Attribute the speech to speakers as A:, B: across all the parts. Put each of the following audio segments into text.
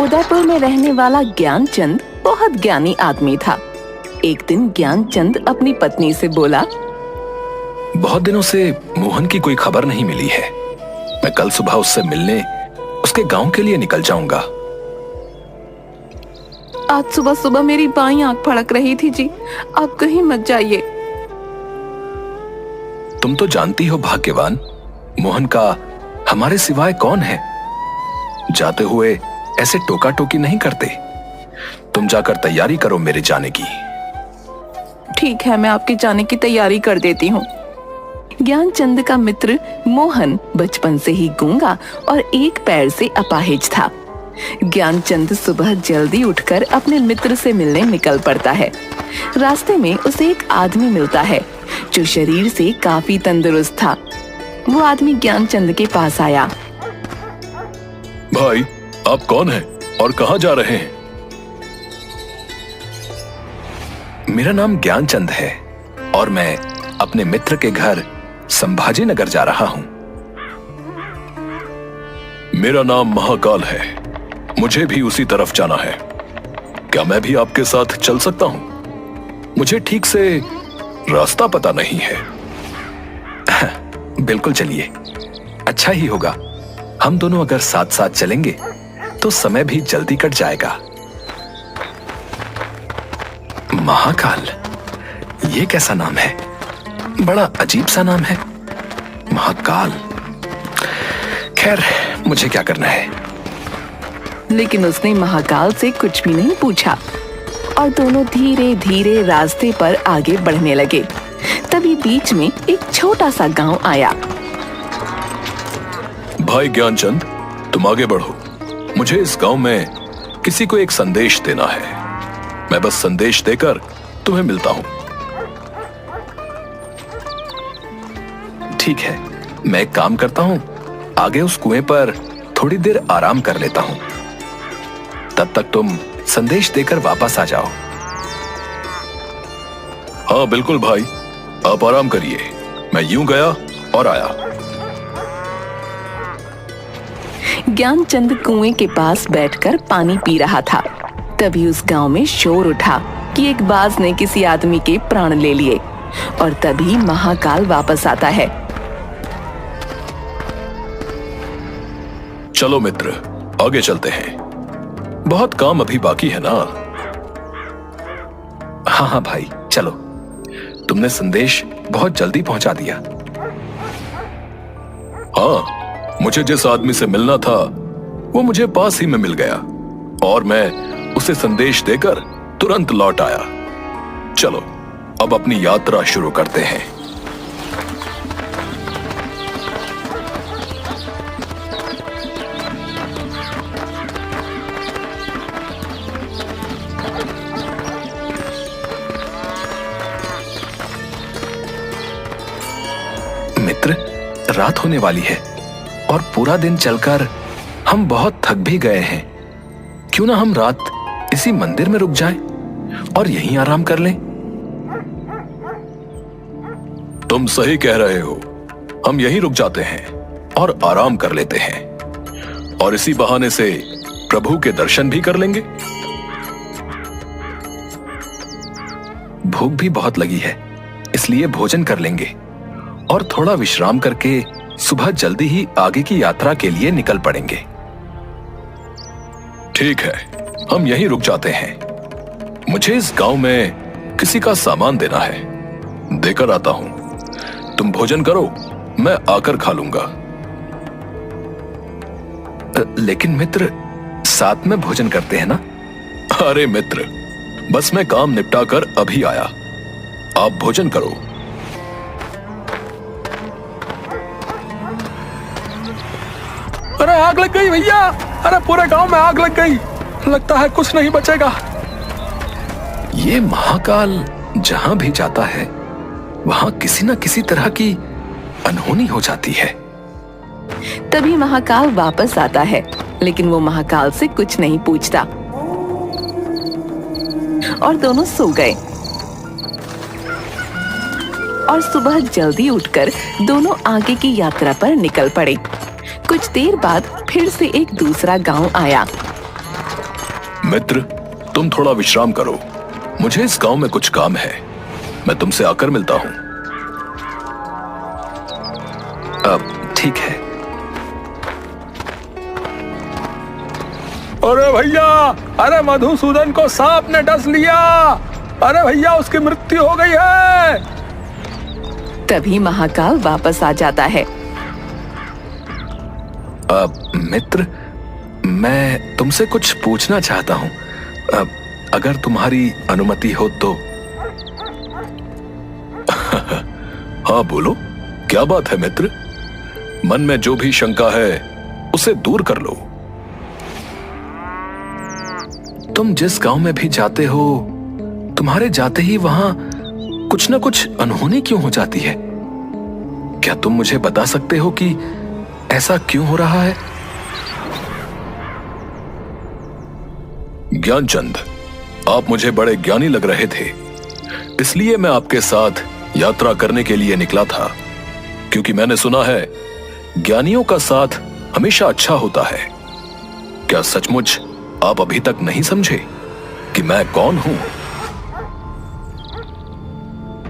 A: उदयपुर में रहने वाला ज्ञानचंद बहुत ज्ञानी आदमी था। एक दिन ज्ञानचंद अपनी पत्नी से बोला,
B: बहुत दिनों से मोहन की कोई खबर नहीं मिली है। मैं कल सुबह उससे मिलने उसके गांव के लिए निकल जाऊंगा।
A: आज सुबह सुबह मेरी बाईं आंख फड़क रही थी जी, आप कहीं मत जाइए।
B: तुम तो जानती हो भाग्यवान, मोहन का हमारे सिवाय कौन है। जाते हुए ऐसे टोका टोकी नहीं करते। तुम जाकर तैयारी करो मेरे जाने की।
A: ठीक है, मैं आपके जाने की तैयारी कर देती हूँ। ज्ञानचंद का मित्र मोहन बचपन से ही गूंगा और एक पैर से अपाहिज था। ज्ञानचंद सुबह जल्दी उठकर अपने मित्र से मिलने निकल पड़ता है। रास्ते में उसे एक आदमी मिलता है जो शरीर से काफी तंदुरुस्त था। वो आदमी ज्ञानचंद के पास आया।
B: भाई, आप कौन हैं और कहां जा रहे हैं? मेरा नाम ज्ञानचंद है और मैं अपने मित्र के घर संभाजी नगर जा रहा हूं। मेरा नाम महाकाल है, मुझे भी उसी तरफ जाना है। क्या मैं भी आपके साथ चल सकता हूं? मुझे ठीक से रास्ता पता नहीं है। बिल्कुल चलिए, अच्छा ही होगा। हम दोनों अगर साथ साथ चलेंगे तो समय भी जल्दी कट जाएगा। महाकाल, ये कैसा नाम है? बड़ा अजीब सा नाम है, महाकाल। खैर, मुझे क्या करना है।
A: लेकिन उसने महाकाल से कुछ भी नहीं पूछा और दोनों धीरे धीरे रास्ते पर आगे बढ़ने लगे। तभी बीच में एक छोटा सा गांव आया।
B: भाई ज्ञानचंद, तुम आगे बढ़ो। मुझे इस गांव में किसी को एक संदेश देना है। मैं बस संदेश देकर तुम्हें मिलता हूं। ठीक है, मैं एक काम करता हूं, आगे उस कुएं पर थोड़ी देर आराम कर लेता हूं। तब तक तुम संदेश देकर वापस आ जाओ। हाँ बिल्कुल भाई, आप आराम करिए। मैं यूं गया और आया।
A: ज्ञानचंद कुएं के पास बैठकर पानी पी रहा था। तभी उस गांव में शोर उठा कि एक बाज ने किसी आदमी के प्राण ले लिए और तभी महाकाल वापस आता है।
B: चलो मित्र, आगे चलते हैं। बहुत काम अभी बाकी है ना। हाँ हाँ भाई, चलो। तुमने संदेश बहुत जल्दी पहुंचा दिया। हाँ, मुझे जिस आदमी से मिलना था वो मुझे पास ही में मिल गया और मैं उसे संदेश देकर तुरंत लौट आया। चलो अब अपनी यात्रा शुरू करते हैं। मित्र, रात होने वाली है और पूरा दिन चलकर हम बहुत थक भी गए हैं। क्यों ना हम रात इसी मंदिर में रुक जाएं और यहीं आराम कर लें। तुम सही कह रहे हो, हम यहीं रुक जाते हैं और आराम कर लेते हैं और इसी बहाने से प्रभु के दर्शन भी कर लेंगे। भूख भी बहुत लगी है, इसलिए भोजन कर लेंगे और थोड़ा विश्राम करके सुबह जल्दी ही आगे की यात्रा के लिए निकल पड़ेंगे। ठीक है, हम यहीं रुक जाते हैं। मुझे इस गांव में किसी का सामान देना है, देकर आता हूं। तुम भोजन करो, मैं आकर खा लूंगा। लेकिन मित्र, साथ में भोजन करते हैं ना। अरे मित्र, बस मैं काम निपटाकर अभी आया, आप भोजन करो।
C: अरे आग लग गई भैया, अरे पूरे गांव में आग लग गई, लगता है कुछ नहीं बचेगा।
B: ये महाकाल जहां भी जाता है वहां किसी न किसी तरह की अनहोनी हो जाती है।
A: तभी महाकाल वापस आता है, लेकिन वो महाकाल से कुछ नहीं पूछता और दोनों सो गए। और सुबह जल्दी उठकर दोनों आगे की यात्रा पर निकल पड़े। कुछ देर बाद फिर से एक दूसरा गांव आया।
B: मित्र, तुम थोड़ा विश्राम करो। मुझे इस गांव में कुछ काम है। मैं तुमसे आकर मिलता हूं। अब ठीक है।
C: अरे भैया, अरे मधुसूदन को सांप ने डस लिया। अरे भैया, उसकी मृत्यु हो गई है।
A: तभी महाकाल वापस आ जाता है।
B: मित्र, मैं तुमसे कुछ पूछना चाहता हूं। अगर तुम्हारी अनुमति हो तो। हाँ बोलो, क्या बात है मित्र? मन में जो भी शंका है उसे दूर कर लो। तुम जिस गांव में भी जाते हो, तुम्हारे जाते ही वहां कुछ ना कुछ अनहोनी क्यों हो जाती है? क्या तुम मुझे बता सकते हो कि ऐसा क्यों हो रहा है? ज्ञानचंद, आप मुझे बड़े ज्ञानी लग रहे थे, इसलिए मैं आपके साथ यात्रा करने के लिए निकला था, क्योंकि मैंने सुना है ज्ञानियों का साथ हमेशा अच्छा होता है। क्या सचमुच आप अभी तक नहीं समझे कि मैं कौन हूं?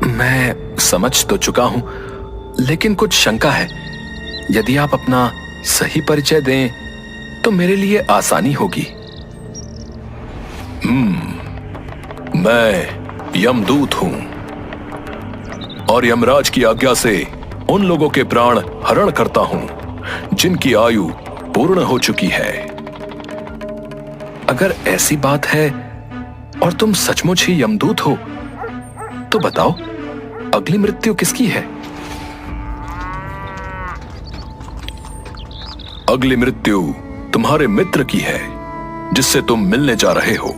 B: मैं समझ तो चुका हूं, लेकिन कुछ शंका है। यदि आप अपना सही परिचय दें तो मेरे लिए आसानी होगी। मैं यमदूत हूं और यमराज की आज्ञा से उन लोगों के प्राण हरण करता हूं जिनकी आयु पूर्ण हो चुकी है। अगर ऐसी बात है और तुम सचमुच ही यमदूत हो, तो बताओ अगली मृत्यु किसकी है? अगली मृत्यु तुम्हारे मित्र की है, जिससे तुम मिलने जा रहे हो,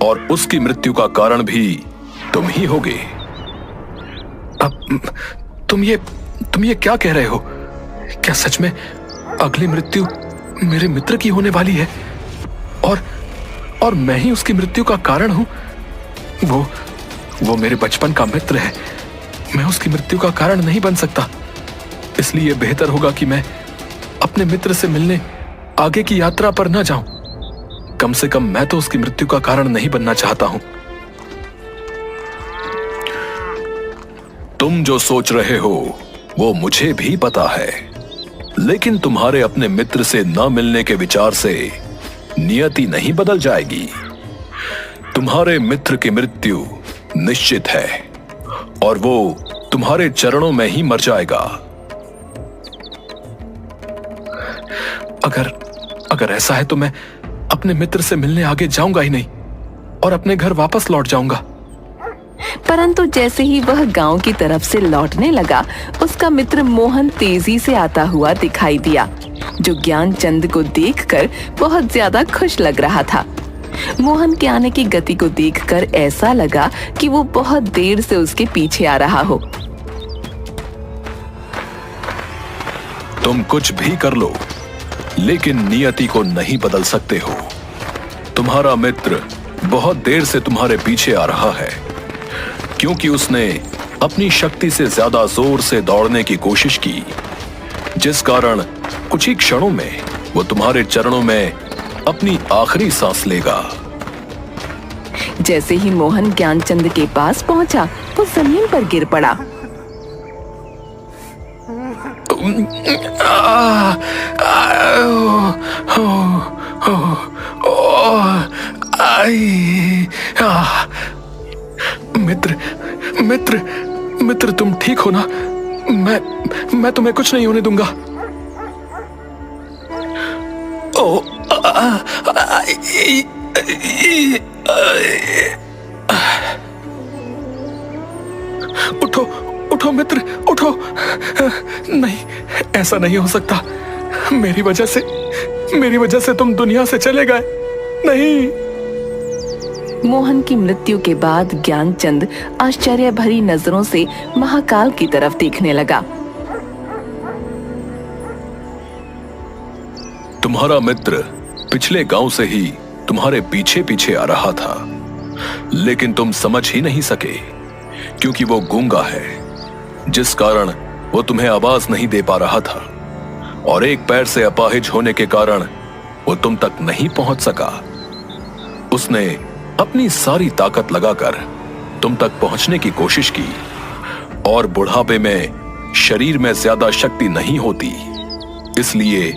B: और उसकी मृत्यु का कारण भी तुम ही होगे। अब तुम ये क्या कह रहे हो? क्या सच में अगली मृत्यु मेरे मित्र की होने वाली है और मैं ही उसकी मृत्यु का कारण हूं? वो मेरे बचपन का मित्र है। मैं उसकी मृत्यु का कारण नहीं बन सकता। इसलिए बेहतर होगा कि मैं अपने मित्र से मिलने आगे की यात्रा पर न जाऊं। कम से कम मैं तो उसकी मृत्यु का कारण नहीं बनना चाहता हूं। तुम जो सोच रहे हो वो मुझे भी पता है, लेकिन तुम्हारे अपने मित्र से न मिलने के विचार से नियति नहीं बदल जाएगी। तुम्हारे मित्र की मृत्यु निश्चित है और वो तुम्हारे चरणों में ही मर जाएगा। अगर ऐसा है तो मैं अपने मित्र से मिलने आगे जाऊंगा ही नहीं और अपने घर वापस लौट जाऊंगा।
A: परंतु जैसे ही वह गांव की तरफ से लौटने लगा, उसका मित्र मोहन तेजी से आता हुआ दिखाई दिया, जो ज्ञानचंद को देखकर बहुत ज्यादा खुश लग रहा था। मोहन के आने की गति को देखकर ऐसा लगा कि वो बहुत देर से उसके पीछे आ रहा हो।
B: तुम कुछ भी कर लो, लेकिन नियति को नहीं बदल सकते हो। तुम्हारा मित्र बहुत देर से तुम्हारे पीछे आ रहा है, क्योंकि उसने अपनी शक्ति से ज्यादा जोर से दौड़ने की कोशिश की, जिस कारण कुछ ही क्षणों में वो तुम्हारे चरणों में अपनी आखिरी सांस लेगा।
A: जैसे ही मोहन ज्ञानचंद के पास पहुंचा, वो जमीन पर गिर पड़ा।
C: मित्र, तुम ठीक हो ना? मैं तुम्हें कुछ नहीं होने दूंगा। उठो मित्र, उठो। नहीं, ऐसा नहीं हो सकता। मेरी वजह से तुम दुनिया से चले गए। नहीं।
A: मोहन की मृत्यु के बाद ज्ञानचंद आश्चर्य भरी नजरों से महाकाल की तरफ देखने लगा।
B: तुम्हारा मित्र पिछले गांव से ही तुम्हारे पीछे पीछे आ रहा था, लेकिन तुम समझ ही नहीं सके, क्योंकि वो गूंगा है, जिस कारण वो तुम्हें आवाज नहीं दे पा रहा था, और एक पैर से अपाहिज होने के कारण वो तुम तक नहीं पहुंच सका। उसने अपनी सारी ताकत लगाकर तुम तक पहुंचने की कोशिश की, और बुढ़ापे में शरीर में ज्यादा शक्ति नहीं होती, इसलिए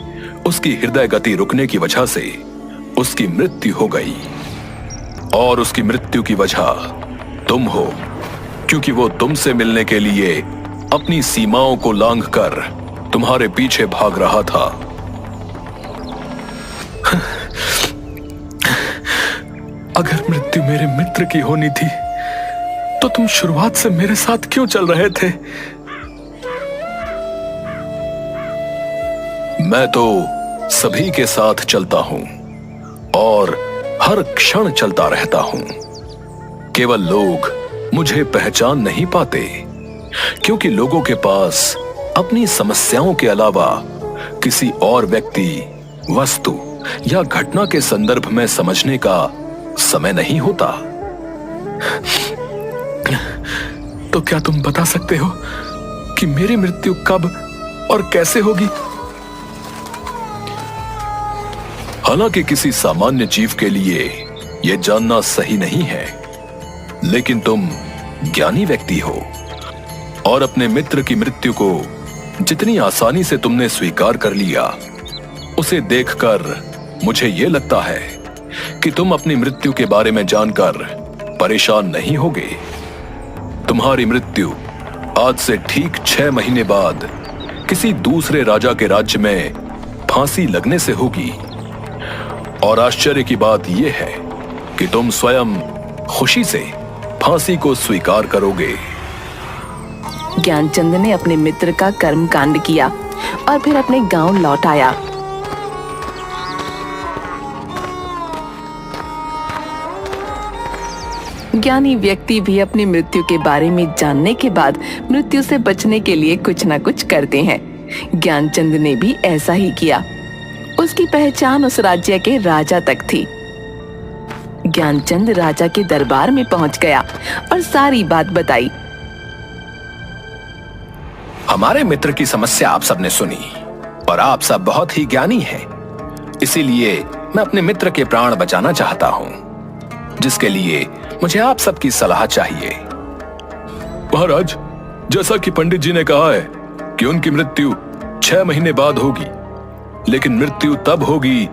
B: उसकी हृदय गति रुकने की वजह से उसकी मृत्यु हो गई। और उसकी मृत्यु की वजह तुम हो, क्योंकि वो तुमसे मिलने के लिए अपनी सीमाओं को लांघकर तुम्हारे पीछे भाग रहा था।
C: अगर मृत्यु मेरे मित्र की होनी थी तो तुम शुरुआत से मेरे साथ क्यों चल रहे थे?
B: मैं तो सभी के साथ चलता हूं और हर क्षण चलता रहता हूं। केवल लोग मुझे पहचान नहीं पाते, क्योंकि लोगों के पास अपनी समस्याओं के अलावा किसी और व्यक्ति, वस्तु या घटना के संदर्भ में समझने का समय नहीं होता।
C: तो क्या तुम बता सकते हो कि मेरी मृत्यु कब और कैसे होगी?
B: हालांकि किसी सामान्य जीव के लिए यह जानना सही नहीं है, लेकिन तुम ज्ञानी व्यक्ति हो और अपने मित्र की मृत्यु को जितनी आसानी से तुमने स्वीकार कर लिया, उसे देखकर मुझे यह लगता है कि तुम अपनी मृत्यु के बारे में जानकर परेशान नहीं होगे। तुम्हारी मृत्यु आज से ठीक 6 महीने बाद किसी दूसरे राजा के राज्य में फांसी लगने से होगी। और आश्चर्य की बात यह है कि तुम स्वयं खुशी से फांसी को स्वीकार करोगे।
A: ज्ञानचंद ने अपने मित्र का कर्म कांड किया और फिर अपने गांव लौट आया। ज्ञानी व्यक्ति भी अपनी मृत्यु के बारे में जानने के बाद मृत्यु से बचने के लिए कुछ न कुछ करते हैं। ज्ञानचंद ने भी ऐसा ही किया। उसकी पहचान उस राज्य के राजा तक थी। ज्ञानचंद राजा के दरबार में पहुंच गया और सारी बात बताई।
D: हमारे मित्र की समस्या आप सबने सुनी और आप सब बहुत ही ज्ञानी हैं। इसीलिए मैं अपने मित्र के प्राण बचाना चाहता हूं, जिसके लिए मुझे आप सबकी सलाह चाहिए।
B: महाराज, जैसा कि पंडित जी ने कहा है कि उनकी मृत्यु 6 महीने बाद होगी, लेकिन मृत्यु तब होगी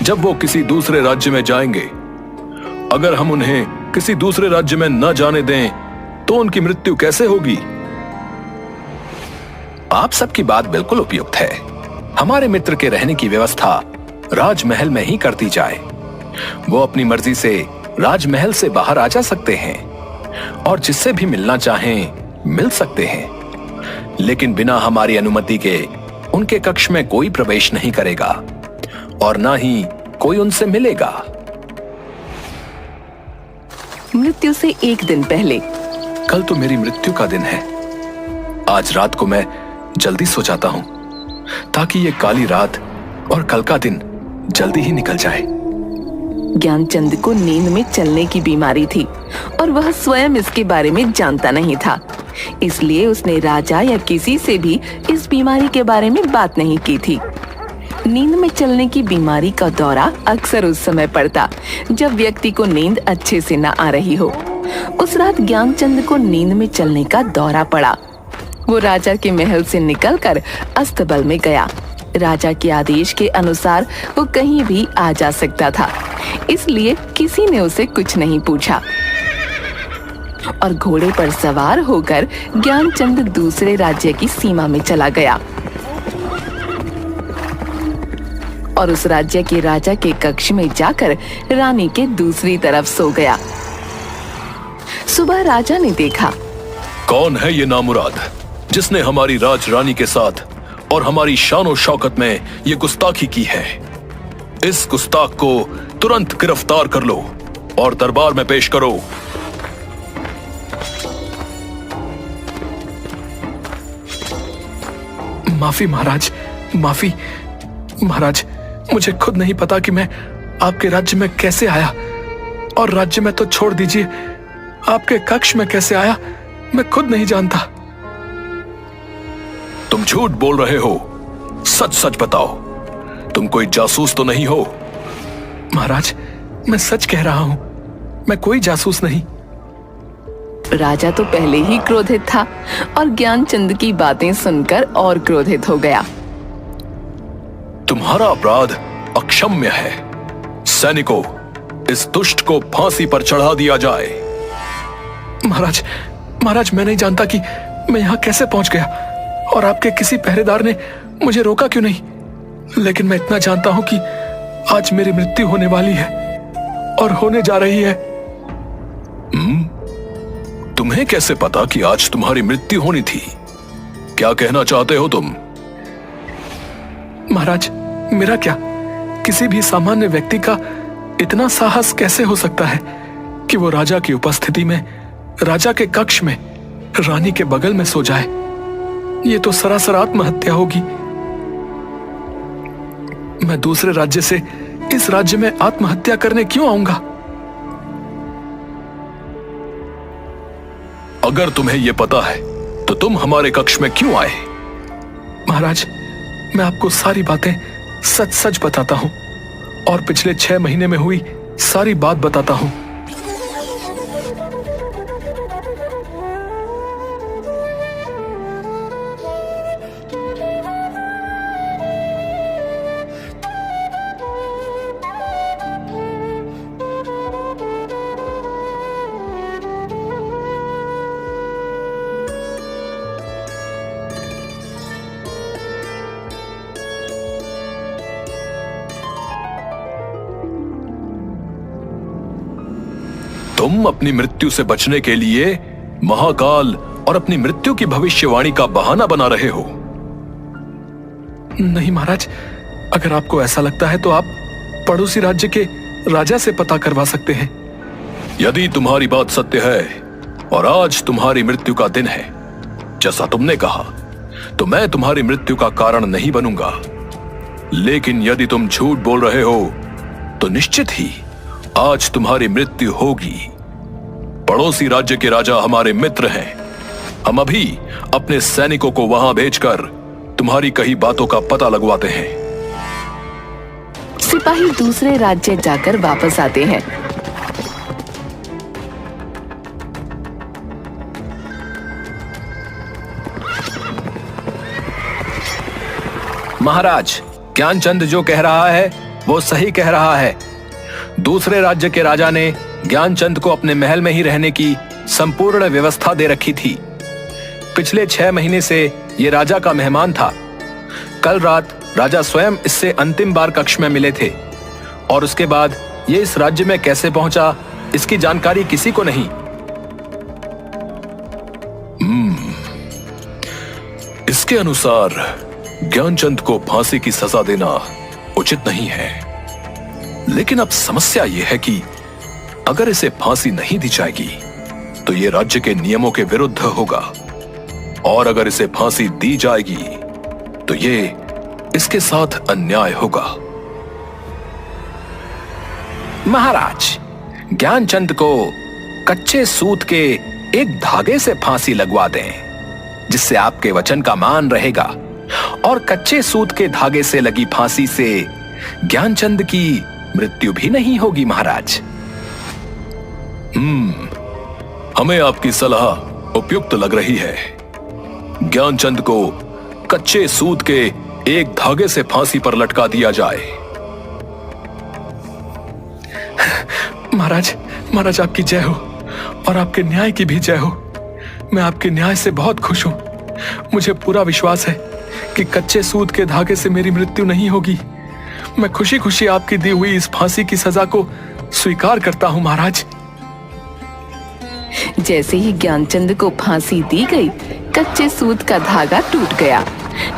B: जब वो किसी दूसरे राज्य में जाएंगे। अगर हम उन्हें किसी दूसरे राज्य में न जाने दें तो उनकी मृत्यु कैसे होगी?
D: आप सबकी बात बिल्कुल उपयुक्त है। हमारे मित्र के रहने की व्यवस्था राजमहल में ही कर दी जाए। वो अपनी मर्जी से राजमहल से बाहर आ जा सकते हैं और जिससे भी मिलना चाहें मिल सकते हैं, लेकिन बिना हमारी अनुमति के उनके कक्ष में कोई प्रवेश नहीं करेगा और ना ही कोई उनसे मिलेगा।
A: मृत्यु से एक दिन पहले।
B: कल तो मेरी मृत्यु का दिन है। आज रात को मैं जल्दी सो जाता हूं ताकि ये काली रात और कल का दिन जल्दी ही निकल जाए।
A: ज्ञानचंद को नींद में चलने की बीमारी थी और वह स्वयं इसके बारे में जानता नहीं था, इसलिए उसने राजा या किसी से भी इस बीमारी के बारे में बात नहीं की थी। नींद में चलने की बीमारी का दौरा अक्सर उस समय पड़ता जब व्यक्ति को नींद अच्छे से न आ रही हो। उस रात ज्ञानचंद को नींद में चलने का दौरा पड़ा। वो राजा के महल से निकलकर अस्तबल में गया। राजा के आदेश के अनुसार वो कहीं भी आ जा सकता था, इसलिए किसी ने उसे कुछ नहीं पूछा और घोड़े पर सवार होकर ज्ञानचंद दूसरे राज्य की सीमा में चला गया और उस राज्य के राजा के कक्ष में जाकर रानी के दूसरी तरफ सो गया। सुबह राजा ने देखा,
B: कौन है ये नामुराद जिसने हमारी राजरानी के साथ और हमारी शान शौकत में ये गुस्ताखी की है? इस गुस्ताख को तुरंत गिरफ्तार कर लो और दरबार में पेश करो।
C: माफी महाराज, माफी महाराज। मुझे खुद नहीं पता कि मैं आपके राज्य में कैसे आया, और राज्य में तो छोड़ दीजिए, आपके कक्ष में कैसे आया मैं खुद नहीं जानता।
B: तुम झूठ बोल रहे हो, सच सच बताओ। तुम कोई जासूस तो नहीं हो?
C: महाराज, मैं सच कह रहा हूं, मैं कोई जासूस नहीं।
A: राजा तो पहले ही क्रोधित था और ज्ञानचंद की बातें सुनकर और क्रोधित हो गया।
B: तुम्हारा अपराध अक्षम्य है। सैनिकों, इस दुष्ट को फांसी पर चढ़ा दिया जाए।
C: महाराज, महाराज, मैं नहीं जानता कि मैं यहां कैसे पहुंच गया और आपके किसी पहरेदार ने मुझे रोका क्यों नहीं, लेकिन मैं इतना जानता हूं कि आज मेरी मृत्यु होने वाली है और होने जा रही है।
B: तुम्हें कैसे पता कि आज तुम्हारी मृत्यु होनी थी? क्या कहना चाहते हो तुम?
C: महाराज, मेरा क्या, किसी भी सामान्य व्यक्ति का इतना साहस कैसे हो सकता है कि वो राजा की उपस्थिति में राजा के कक्ष में रानी के बगल में सो जाए? ये तो सरासर आत्महत्या होगी। मैं दूसरे राज्य से इस राज्य में आत्महत्या करने क्यों आऊंगा?
B: अगर तुम्हें यह पता है तो तुम हमारे कक्ष में क्यों आए?
C: महाराज, मैं आपको सारी बातें सच सच बताता हूं और पिछले 6 महीने में हुई सारी बात बताता हूं।
B: तुम अपनी मृत्यु से बचने के लिए महाकाल और अपनी मृत्यु की भविष्यवाणी का बहाना बना रहे हो।
C: नहीं महाराज, अगर आपको ऐसा लगता है तो आप पड़ोसी राज्य के राजा से पता करवा सकते हैं।
B: यदि तुम्हारी बात सत्य है और आज तुम्हारी मृत्यु का दिन है जैसा तुमने कहा, तो मैं तुम्हारी मृत्यु का कारण नहीं बनूंगा। लेकिन यदि तुम झूठ बोल रहे हो तो निश्चित ही आज तुम्हारी मृत्यु होगी। पड़ोसी राज्य के राजा हमारे मित्र हैं। हम अभी अपने सैनिकों को वहां भेजकर तुम्हारी कही बातों का पता लगवाते हैं।
A: सिपाही दूसरे राज्य जाकर वापस आते हैं।
D: महाराज, ज्ञानचंद जो कह रहा है वो सही कह रहा है। दूसरे राज्य के राजा ने ज्ञानचंद को अपने महल में ही रहने की संपूर्ण व्यवस्था दे रखी थी। पिछले 6 महीने से ये राजा का मेहमान था। कल रात राजा स्वयं इससे अंतिम बार कक्ष में मिले थे और उसके बाद ये इस राज्य में कैसे पहुंचा, इसकी जानकारी किसी को नहीं।
B: इसके अनुसार ज्ञानचंद को फांसी की सजा देना उचित नहीं है। लेकिन अब समस्या यह है कि अगर इसे फांसी नहीं दी जाएगी तो यह राज्य के नियमों के विरुद्ध होगा, और अगर इसे फांसी दी जाएगी तो ये इसके साथ अन्याय होगा।
D: महाराज, ज्ञानचंद को कच्चे सूत के एक धागे से फांसी लगवा दें, जिससे आपके वचन का मान रहेगा, और कच्चे सूत के धागे से लगी फांसी से ज्ञानचंद की मृत्यु भी नहीं होगी। महाराज,
B: हमें आपकी सलाह उपयुक्त लग रही है। ज्ञानचंद को कच्चे सूत के एक धागे से फांसी पर लटका दिया जाए।
C: महाराज, महाराज, आपकी जय हो और आपके न्याय की भी जय हो। मैं आपके न्याय से बहुत खुश हूं। मुझे पूरा विश्वास है कि कच्चे सूत के धागे से मेरी मृत्यु नहीं होगी। मैं खुशी खुशी आपकी दी हुई इस फांसी की सजा को स्वीकार करता हूं। महाराज,
A: जैसे ही ज्ञानचंद को फांसी दी गई, कच्चे सूत का धागा टूट गया,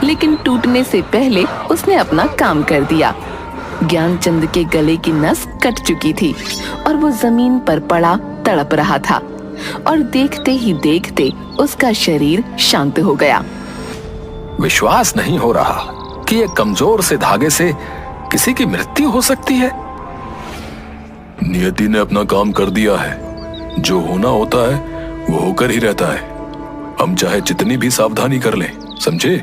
A: लेकिन टूटने से पहले उसने अपना काम कर दिया। ज्ञानचंद के गले की नस कट चुकी थी और वो जमीन पर पड़ा तड़प रहा था, और देखते ही देखते उसका शरीर शांत हो गया।
D: विश्वास नहीं हो रहा कि एक कमजोर से धागे से किसी की मृत्यु हो सकती है।
B: नियति ने अपना काम कर दिया है। जो होना होता है वो होकर ही रहता है। हम चाहे जितनी भी सावधानी कर लें, समझे?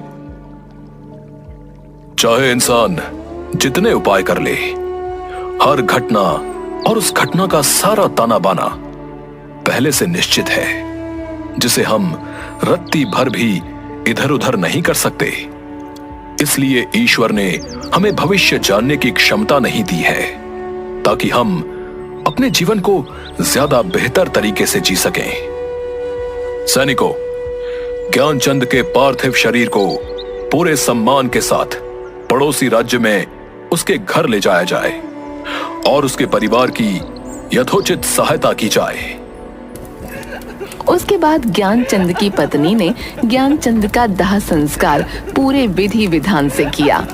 B: चाहे इंसान जितने उपाय कर ले, हर घटना और उस घटना का सारा ताना बाना पहले से निश्चित है, जिसे हम रत्ती भर भी इधर उधर नहीं कर सकते। इसलिए ईश्वर ने हमें भविष्य जानने की क्षमता नहीं दी है, ताकि हम अपने जीवन को ज्यादा बेहतर तरीके से जी सकें। सैनिकों, ज्ञानचंद के पार्थिव शरीर को पूरे सम्मान के साथ पड़ोसी राज्य में उसके घर ले जाया जाए और उसके परिवार की यथोचित सहायता की जाए।
A: उसके बाद ज्ञानचंद की पत्नी ने ज्ञानचंद का दाह संस्कार पूरे विधि विधान से किया।